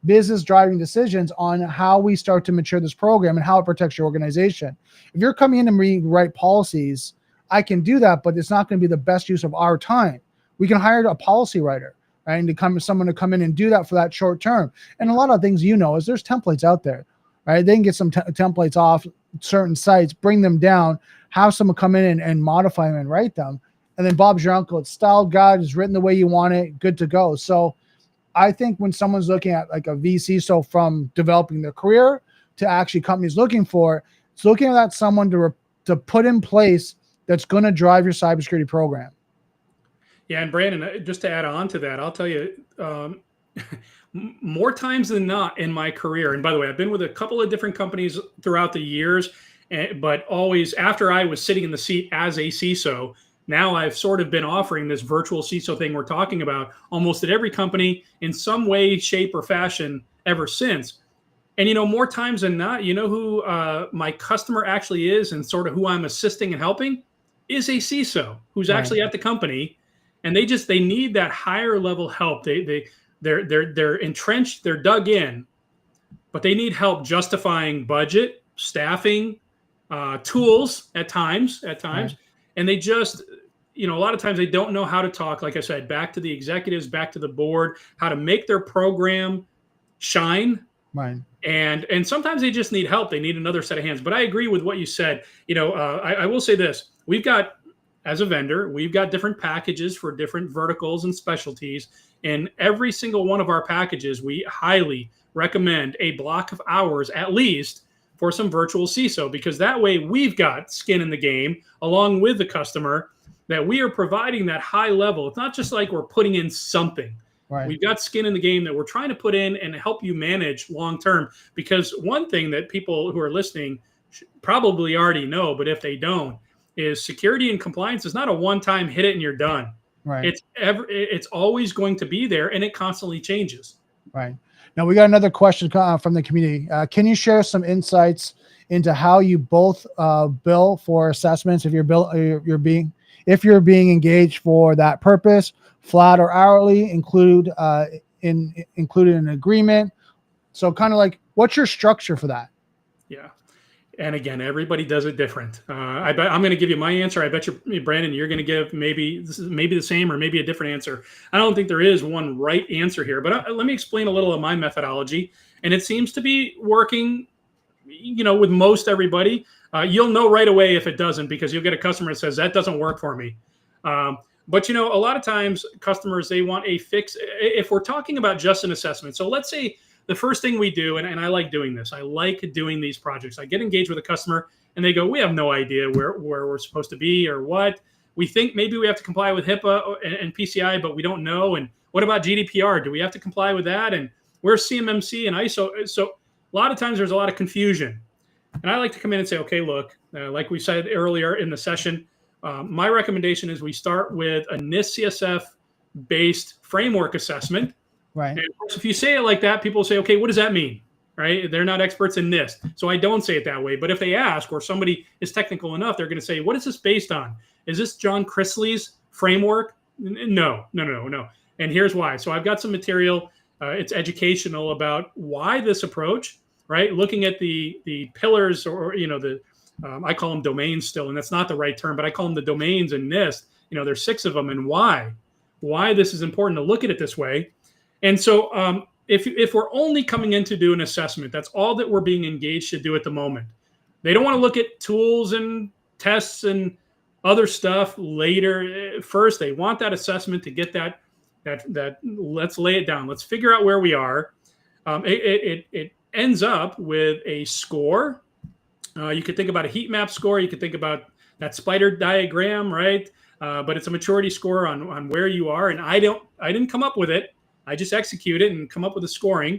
business driving decisions on how we start to mature this program and how it protects your organization. If you're coming in and rewrite policies, I can do that, but it's not going to be the best use of our time. We can hire a policy writer, right? And someone to come in and do that for that short term. And a lot of things, you know, is there's templates out there, right? They can get some templates off certain sites, bring them down, have someone come in and modify them and write them. And then Bob's your uncle. It's styled guide, it's written the way you want it, good to go. So I think when someone's looking at like a vCISO from developing their career to actually companies looking for, it's looking at someone to put in place that's going to drive your cybersecurity program. Yeah, and Brandon, just to add on to that, I'll tell you, more times than not in my career, and by the way, I've been with a couple of different companies throughout the years, but always after I was sitting in the seat as a CISO, now I've sort of been offering this virtual CISO thing we're talking about almost at every company in some way, shape, or fashion ever since. And, you know, more times than not, you know who my customer actually is and sort of who I'm assisting and helping is a CISO who's actually at the company. And they need that higher level help. They're entrenched, they're dug in, but they need help justifying budget, staffing, tools at times. Right. And they just, you know, a lot of times they don't know how to talk, like I said, back to the executives, back to the board, how to make their program shine. Right. And sometimes they just need help. They need another set of hands. But I agree with what you said. You know, I will say this. We've got, as a vendor, we've got different packages for different verticals and specialties. And every single one of our packages, we highly recommend a block of hours at least for some virtual CISO, because that way we've got skin in the game along with the customer. that we are providing that high level. It's not just like we're putting in something. Right. We've got skin in the game that we're trying to put in and help you manage long term. Because one thing that people who are listening probably already know, but if they don't, is security and compliance is not a one-time hit it and you're done. Right. It's always going to be there, and it constantly changes. Right. Now we got another question from the community. Can you share some insights into how you both bill for assessments if you're being engaged for that purpose, flat or hourly, included in an agreement? So kind of like, what's your structure for that? Yeah. And again, everybody does it different. I'm going to give you my answer. I bet you, Brandon, you're going to give maybe the same or maybe a different answer. I don't think there is one right answer here, but let me explain a little of my methodology. And it seems to be working, with most everybody. You'll know right away if it doesn't, because you'll get a customer that says that doesn't work for me. But a lot of times customers, they want a fix. If we're talking about just an assessment, so let's say the first thing we do, and I like doing this, I like doing these projects. I get engaged with a customer and they go, we have no idea where we're supposed to be or what. We think maybe we have to comply with HIPAA and PCI, but we don't know. And what about GDPR? Do we have to comply with that? And where's CMMC and ISO? So a lot of times there's a lot of confusion. And I like to come in and say, okay, look, like we said earlier in the session, my recommendation is we start with a NIST CSF based framework assessment. Right. And of course, if you say it like that, people will say, okay, what does that mean? Right? They're not experts in NIST. So I don't say it that way. But if they ask, or somebody is technical enough, they're going to say, what is this based on? Is this John Chrisley's framework? No. And here's why. So I've got some material. It's educational about why this approach, right? Looking at the pillars or I call them domains still, and that's not the right term, but I call them the domains in NIST. There's 6 of them, and why this is important to look at it this way. And so if we're only coming in to do an assessment, that's all that we're being engaged to do at the moment. They don't want to look at tools and tests and other stuff later. First, they want that assessment to get that let's lay it down. Let's figure out where we are. It ends up with a score. You could think about a heat map score. You could think about that spider diagram, right? But it's a maturity score on where you are. And I didn't come up with it. I just execute it and come up with a scoring.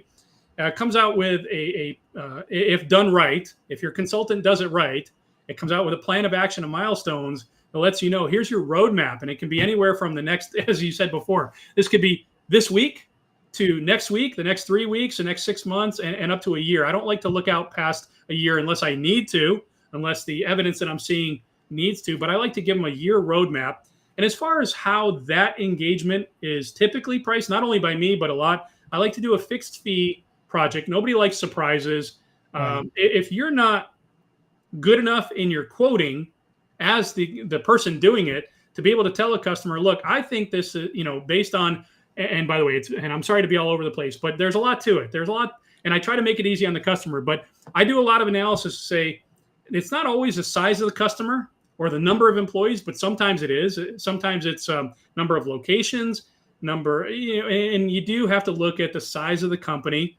It comes out with if done right, if your consultant does it right, it comes out with a plan of action and milestones that lets you know, here's your roadmap. And it can be anywhere from the next, as you said before, this could be this week to next week, the next 3 weeks, the next 6 months, and up to a year. I don't like to look out past a year unless I need to, unless the evidence that I'm seeing needs to, but I like to give them a year roadmap. And as far as how that engagement is typically priced, not only by me, but a lot, I like to do a fixed fee project. Nobody likes surprises. Right. If you're not good enough in your quoting as the person doing it to be able to tell a customer, look, I think this is, based on, and by the way, and I'm sorry to be all over the place, but there's a lot to it. There's a lot, and I try to make it easy on the customer, but I do a lot of analysis to say, it's not always the size of the customer or the number of employees, but sometimes it is. Sometimes it's number of locations, and you do have to look at the size of the company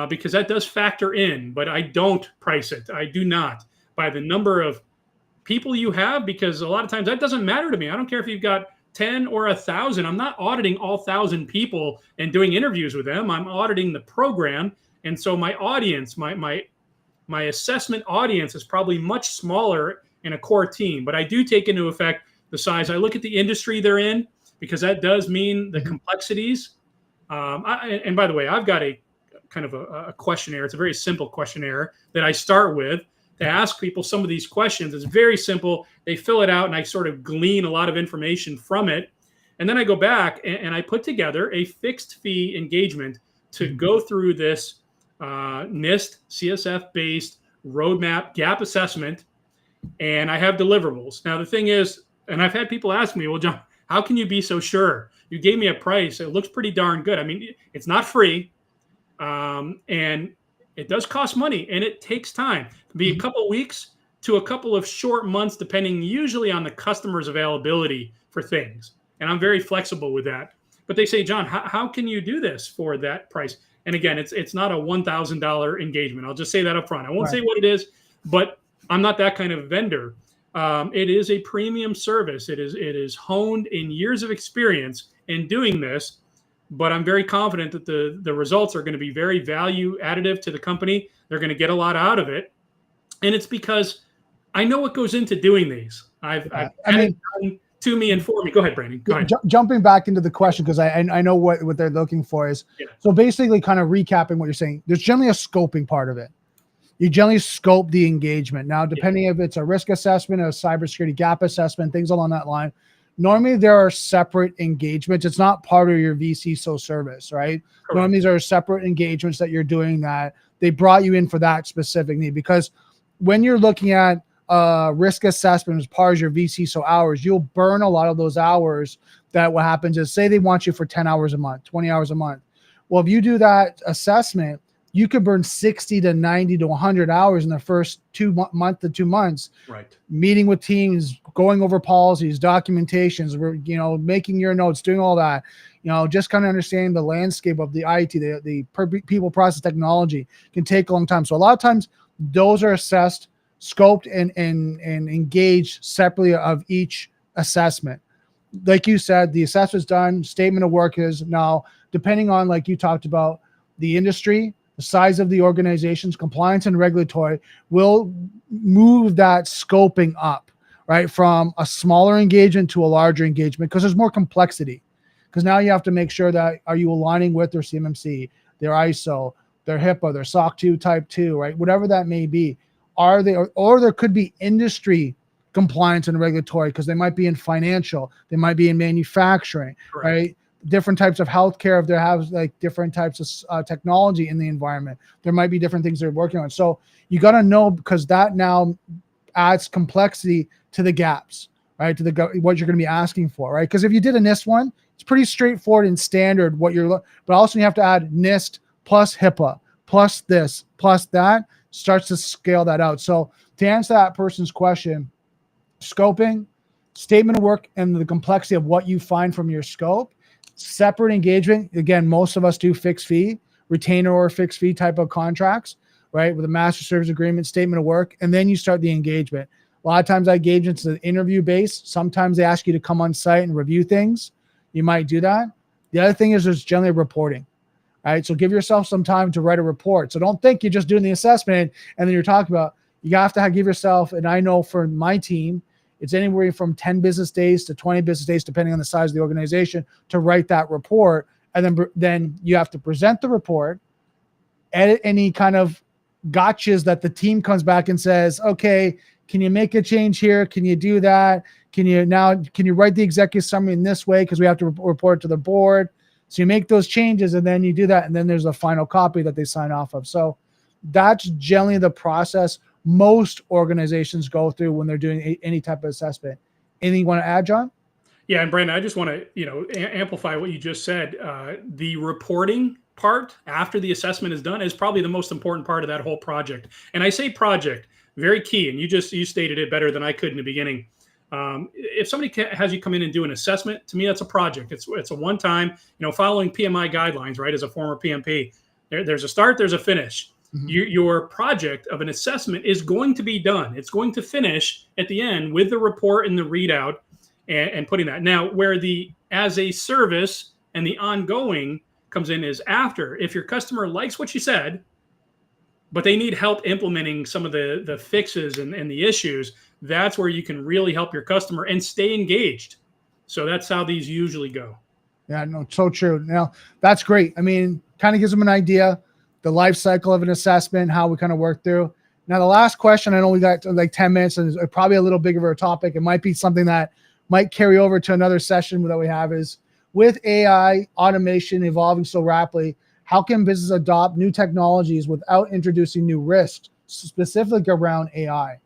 because that does factor in, but I don't price it. I do not by the number of people you have, because a lot of times that doesn't matter to me. I don't care if you've got 10 or 1,000. I'm not auditing all 1,000 people and doing interviews with them. I'm auditing the program. And so my audience, my assessment audience is probably much smaller in a core team, but I do take into effect the size. I look at the industry they're in, because that does mean the complexities. And by the way, I've got a kind of a questionnaire. It's a very simple questionnaire that I start with to ask people some of these questions. It's very simple. They fill it out and I sort of glean a lot of information from it. And then I go back and I put together a fixed fee engagement to go through this NIST CSF based roadmap gap assessment. And I have deliverables. Now, the thing is, and I've had people ask me, well, John, how can you be so sure? You gave me a price. It looks pretty darn good. I mean, it's not free. And it does cost money and it takes time. It can be a couple of weeks to a couple of short months, depending usually on the customer's availability for things. And I'm very flexible with that. But they say, John, how can you do this for that price? And again, it's not a $1,000 engagement. I'll just say that up front. I won't say what it is, but I'm not that kind of vendor. It is a premium service. It is honed in years of experience in doing this, but I'm very confident that the results are going to be very value additive to the company. They're going to get a lot out of it, and it's because I know what goes into doing these. I've had it done to me and for me. Go ahead, Brandon. Go ahead. Jumping back into the question, because I know what they're looking for is, so basically kind of recapping what you're saying, there's generally a scoping part of it. You generally scope the engagement. Now, depending if it's a risk assessment, a cybersecurity gap assessment, things along that line, normally there are separate engagements. It's not part of your vCISO service, right? Correct. Normally these are separate engagements that you're doing that they brought you in for that specific need. Because when you're looking at risk assessment as part of your vCISO hours, you'll burn a lot of those hours. That what happens is, say they want you for 10 hours a month, 20 hours a month. Well, if you do that assessment, you could burn 60 to 90 to 100 hours in the first 2 months, right? Meeting with teams, going over policies, documentations, making your notes, doing all that, just kind of understanding the landscape of the IT, the people process technology can take a long time. So a lot of times those are assessed, scoped, and engaged separately of each assessment. Like you said, the assessment's done, statement of work is now, depending on, like you talked about, the industry, the size of the organization's compliance and regulatory will move that scoping up, right? From a smaller engagement to a larger engagement, because there's more complexity. Because now you have to make sure that, are you aligning with their CMMC, their ISO, their HIPAA, their SOC 2 type 2, right? Whatever that may be. Are they, or there could be industry compliance and regulatory, because they might be in financial, they might be in manufacturing, correct, right? Different types of healthcare, if they have like different types of technology in the environment, there might be different things they're working on. So you got to know, because that now adds complexity to the gaps, right? To what you're going to be asking for, right? Because if you did a NIST one, it's pretty straightforward and standard what you're, but also you have to add NIST plus HIPAA plus this plus that, starts to scale that out. So to answer that person's question, scoping, statement of work, and the complexity of what you find from your scope. Separate engagement. Again, most of us do fixed fee, retainer or fixed fee type of contracts, right? With a master service agreement, statement of work, and then you start the engagement. A lot of times that engagement's an interview based. Sometimes they ask you to come on site and review things. You might do that. The other thing is there's generally reporting, right? So give yourself some time to write a report. So don't think you're just doing the assessment and then you're talking about, you have to give yourself, and I know for my team, it's anywhere from 10 business days to 20 business days, depending on the size of the organization, to write that report. And then you have to present the report, edit any kind of gotchas that the team comes back and says, okay, can you make a change here? Can you do that? Can you write the executive summary in this way? Because we have to report it to the board. So you make those changes and then you do that. And then there's a final copy that they sign off of. So that's generally the process most organizations go through when they're doing any type of assessment. Anything you want to add, John? Yeah, and Brandon, I just want to amplify what you just said. The reporting part after the assessment is done is probably the most important part of that whole project. And I say project, very key. And you stated it better than I could in the beginning. If somebody has you come in and do an assessment, to me that's a project. It's a one time, following PMI guidelines, right? As a former PMP, there's a start, there's a finish. Mm-hmm. Your project of an assessment is going to be done. It's going to finish at the end with the report and the readout and putting that. Now, where the as a service and the ongoing comes in is after. If your customer likes what you said, but they need help implementing some of the fixes and the issues, that's where you can really help your customer and stay engaged. So that's how these usually go. Yeah, no, so true. Now, that's great. I mean, kind of gives them an idea, the life cycle of an assessment, how we kind of work through. Now, the last question, I know we got like 10 minutes and it's probably a little big of a topic. It might be something that might carry over to another session that we have is, with AI automation evolving so rapidly, how can business adopt new technologies without introducing new risks, specifically around AI?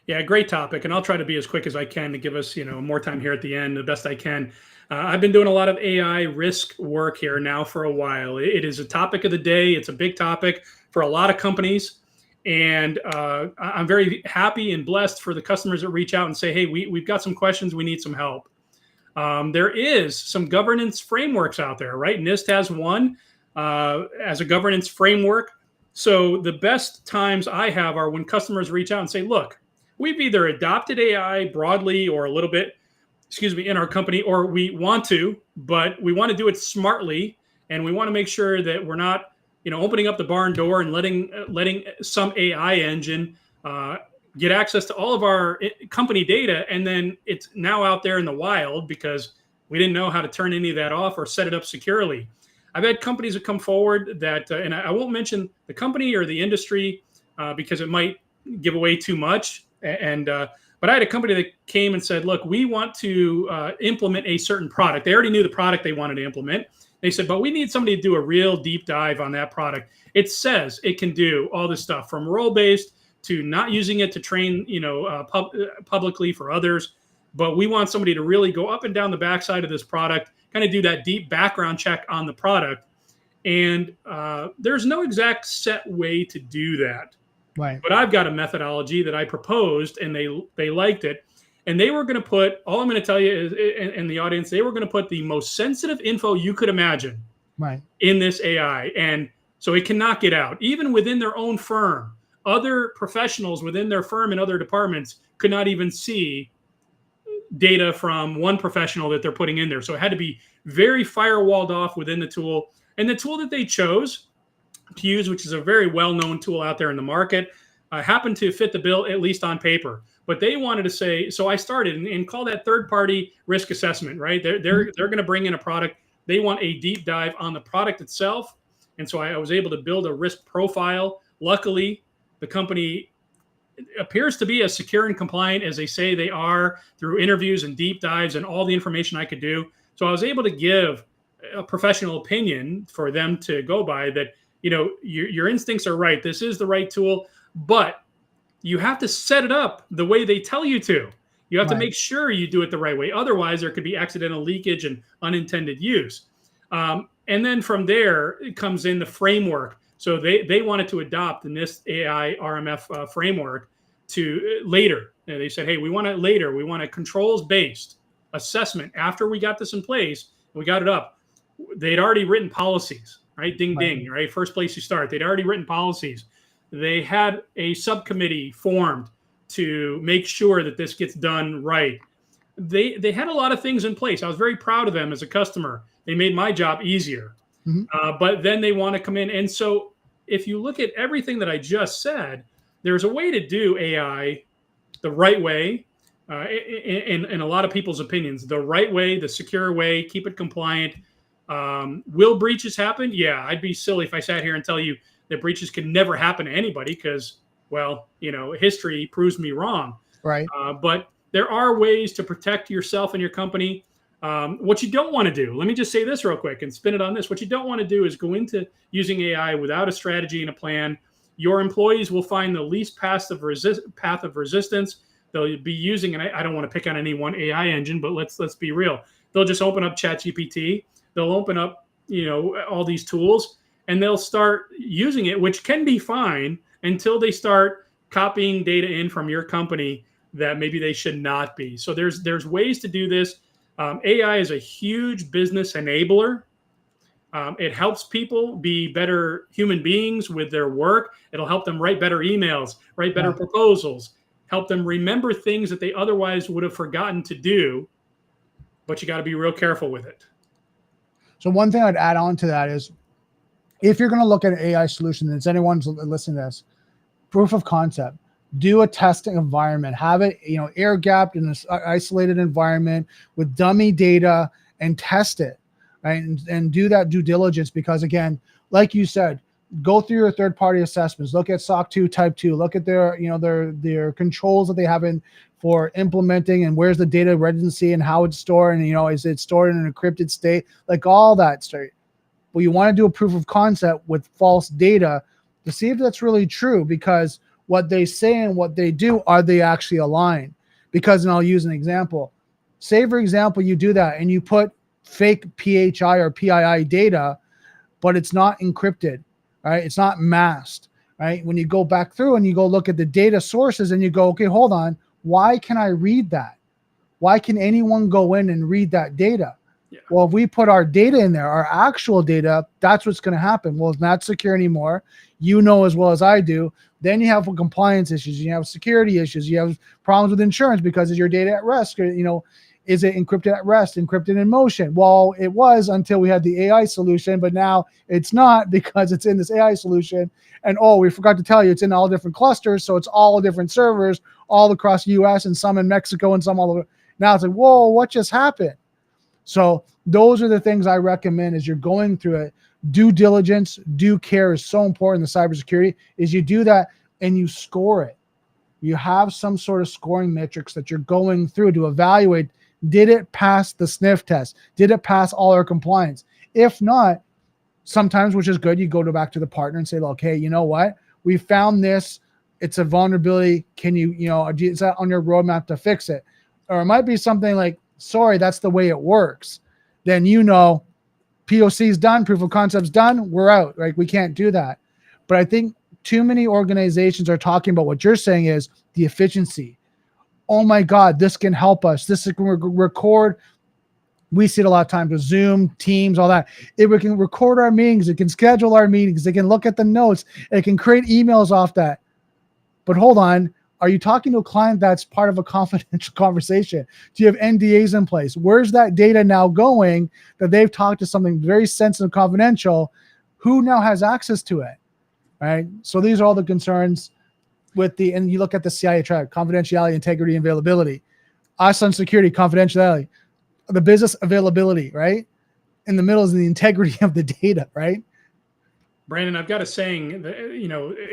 Yeah, great topic. And I'll try to be as quick as I can to give us, more time here at the end, the best I can. I've been doing a lot of AI risk work here now for a while. It is a topic of the day. It's a big topic for a lot of companies. And I'm very happy and blessed for the customers that reach out and say, hey, we've got some questions. We need some help. There is some governance frameworks out there, right? NIST has one as a governance framework. So the best times I have are when customers reach out and say, look, we've either adopted AI broadly or a little bit, in our company, or we want to, but we want to do it smartly, and we want to make sure that we're not, opening up the barn door and letting some AI engine get access to all of our company data, and then it's now out there in the wild because we didn't know how to turn any of that off or set it up securely. I've had companies that come forward that, and I won't mention the company or the industry because it might give away too much. But I had a company that came and said, look, we want to implement a certain product. They already knew the product they wanted to implement. They said, but we need somebody to do a real deep dive on that product. It says it can do all this stuff from role-based to not using it to train, publicly for others. But we want somebody to really go up and down the backside of this product, kind of do that deep background check on the product. And there's no exact set way to do that. Right. But I've got a methodology that I proposed, and they liked it. And they were going to put, all I'm going to tell you is, in the audience, they were going to put the most sensitive info you could imagine in this AI. And so it cannot get out. Even within their own firm, other professionals within their firm and other departments could not even see data from one professional that they're putting in there. So it had to be very firewalled off within the tool. And the tool that they chose to use, which is a very well-known tool out there in the market, happened to fit the bill, at least on paper. But they wanted to say, so I started and call that third-party risk assessment, right? They're going to bring in a product. They want a deep dive on the product itself. And so I was able to build a risk profile. Luckily, the company appears to be as secure and compliant as they say they are through interviews and deep dives and all the information I could do. So I was able to give a professional opinion for them to go by that, your instincts are right. This is the right tool, but you have to set it up the way they tell you to. You have to make sure you do it the right way. Otherwise, there could be accidental leakage and unintended use. And then from there, it comes in the framework. So they wanted to adopt the NIST AI RMF framework to later. And they said, hey, we want it later. We want a controls-based assessment. After we got this in place, we got it up. They'd already written policies, right? Ding, ding, right? First place you start. They'd already written policies. They had a subcommittee formed to make sure that this gets done right. They had a lot of things in place. I was very proud of them as a customer. They made my job easier. But then they want to come in. And so if you look at everything that I just said, there's a way to do AI the right way, in a lot of people's opinions, the right way, the secure way, keep it compliant. Will breaches happen? Yeah, I'd be silly if I sat here and tell you that breaches can never happen to anybody because, well, history proves me wrong. Right. But there are ways to protect yourself and your company. What you don't want to do, let me just say this real quick and spin it on this. What you don't want to do is go into using AI without a strategy and a plan. Your employees will find the least path of resistance. They'll be using, and I don't want to pick on any one AI engine, but let's be real. They'll just open up ChatGPT. They'll open up, all these tools, and they'll start using it, which can be fine until they start copying data in from your company that maybe they should not be. So there's ways to do this. AI is a huge business enabler. It helps people be better human beings with their work. It'll help them write better emails, write better proposals, help them remember things that they otherwise would have forgotten to do. But you got to be real careful with it. So one thing I'd add on to that is, if you're going to look at an AI solution, and it's anyone's listening to this, proof of concept. Do a testing environment, have it, air gapped in an isolated environment with dummy data and test it, right? And do that due diligence, because again, like you said, go through your third-party assessments, look at SOC 2 type 2, look at their, their controls that they have in for implementing, and where's the data residency and how it's stored, and, is it stored in an encrypted state, like all that stuff. Well, you want to do a proof of concept with false data to see if that's really true, because what they say and what they do, are they actually aligned? Because, and I'll use an example. Say, for example, you do that and you put fake PHI or PII data, but it's not encrypted, right? It's not masked, right? When you go back through and you go look at the data sources and you go, okay, hold on. Why can I read that? Why can anyone go in and read that data? Yeah. Well, if we put our data in there, our actual data, that's what's going to happen. Well, it's not secure anymore. You know as well as I do. Then you have compliance issues. You have security issues. You have problems with insurance because is your data at rest? Is it encrypted at rest, encrypted in motion? Well, it was until we had the AI solution, but now it's not because it's in this AI solution. And we forgot to tell you, it's in all different clusters. So it's all different servers all across the US and some in Mexico and some all over. Now it's like, whoa, what just happened? So those are the things I recommend as you're going through it. Due diligence, due care is so important in cybersecurity, is you do that and you score it. You have some sort of scoring metrics that you're going through to evaluate, did it pass the sniff test? Did it pass all our compliance? If not, sometimes, which is good, you go back to the partner and say, look, hey, you know what? We found this. It's a vulnerability. Can you, is that on your roadmap to fix it? Or it might be something like, sorry, that's the way it works. Then POC's done, proof of concept's done, we're out. Right? We can't do that. But I think too many organizations are talking about what you're saying is the efficiency. Oh my God, this can help us. This can record. We see it a lot of times with Zoom, Teams, all that. It can record our meetings. It can schedule our meetings. It can look at the notes. It can create emails off that. But hold on. Are you talking to a client that's part of a confidential conversation? Do you have NDAs in place? Where's that data now going that they've talked to something very sensitive, confidential? Who now has access to it? Right? So these are all the concerns and you look at the CIA track, confidentiality, integrity, and availability. Us on security, confidentiality. The business availability, right? In the middle is the integrity of the data, right? Brandon, I've got a saying that,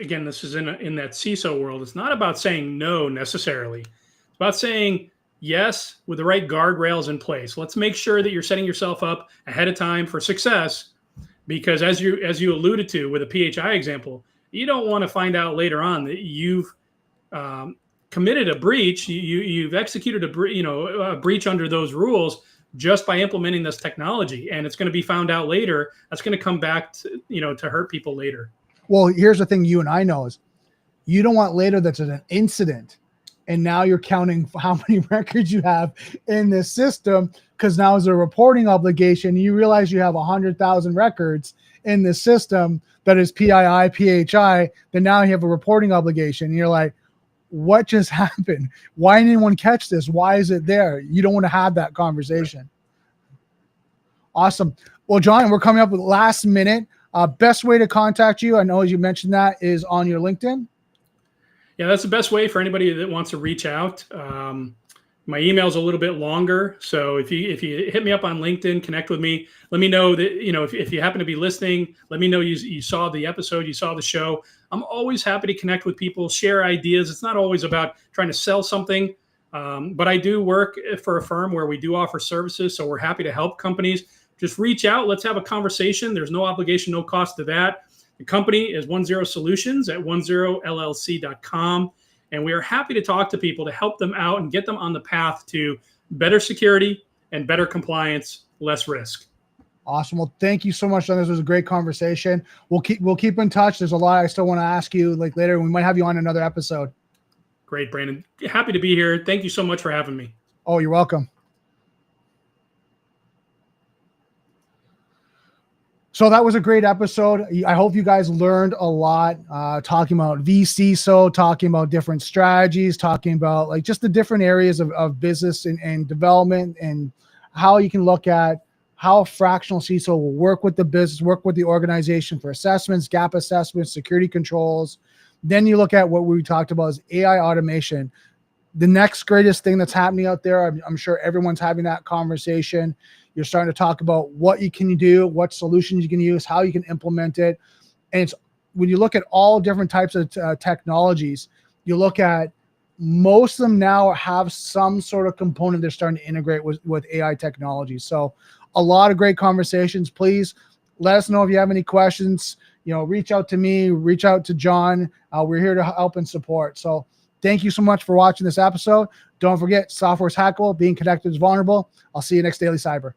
again, this is in that CISO world. It's not about saying no necessarily. It's about saying yes with the right guardrails in place. Let's make sure that you're setting yourself up ahead of time for success, because as you alluded to with a PHI example, you don't want to find out later on that you've committed a breach. You've executed a breach under those rules just by implementing this technology, and it's going to be found out later. That's going to come back to hurt people later. Well, here's the thing you and I know is you don't want later that's an incident and now you're counting how many records you have in this system, because now there's a reporting obligation. You realize you have 100,000 records in this system that is PII, PHI, then now you have a reporting obligation. And you're like, what just happened? Why didn't anyone catch this? Why is it there? You don't want to have that conversation. Awesome. Well, John, we're coming up with last minute. Best way to contact you, I know as you mentioned that, is on your LinkedIn. Yeah, that's the best way for anybody that wants to reach out. My email is a little bit longer, so if you hit me up on LinkedIn, connect with me. Let me know that if you happen to be listening. Let me know you saw the episode, you saw the show. I'm always happy to connect with people, share ideas. It's not always about trying to sell something, but I do work for a firm where we do offer services, so we're happy to help companies. Just reach out. Let's have a conversation. There's no obligation, no cost to that. The company is 10 Solutions at 10llc.com. And we are happy to talk to people to help them out and get them on the path to better security and better compliance, less risk. Awesome. Well, thank you so much, John. This was a great conversation. We'll keep in touch. There's a lot I still want to ask you later. We might have you on another episode. Great, Brandon. Happy to be here. Thank you so much for having me. Oh, you're welcome. So that was a great episode. I hope you guys learned a lot, talking about vCISO, talking about different strategies, talking about just the different areas of business and development, and how you can look at how fractional CISO will work with the business, work with the organization for assessments, gap assessments, security controls. Then you look at what we talked about is AI automation. The next greatest thing that's happening out there, I'm sure everyone's having that conversation. You're starting to talk about what you can do, what solutions you can use, how you can implement it. And it's when you look at all different types of technologies, you look at most of them now have some sort of component they're starting to integrate with AI technology. So a lot of great conversations. Please let us know if you have any questions. Reach out to me, reach out to John. We're here to help and support. So thank you so much for watching this episode. Don't forget, software is hackable, being connected is vulnerable. I'll see you next Daily Cyber.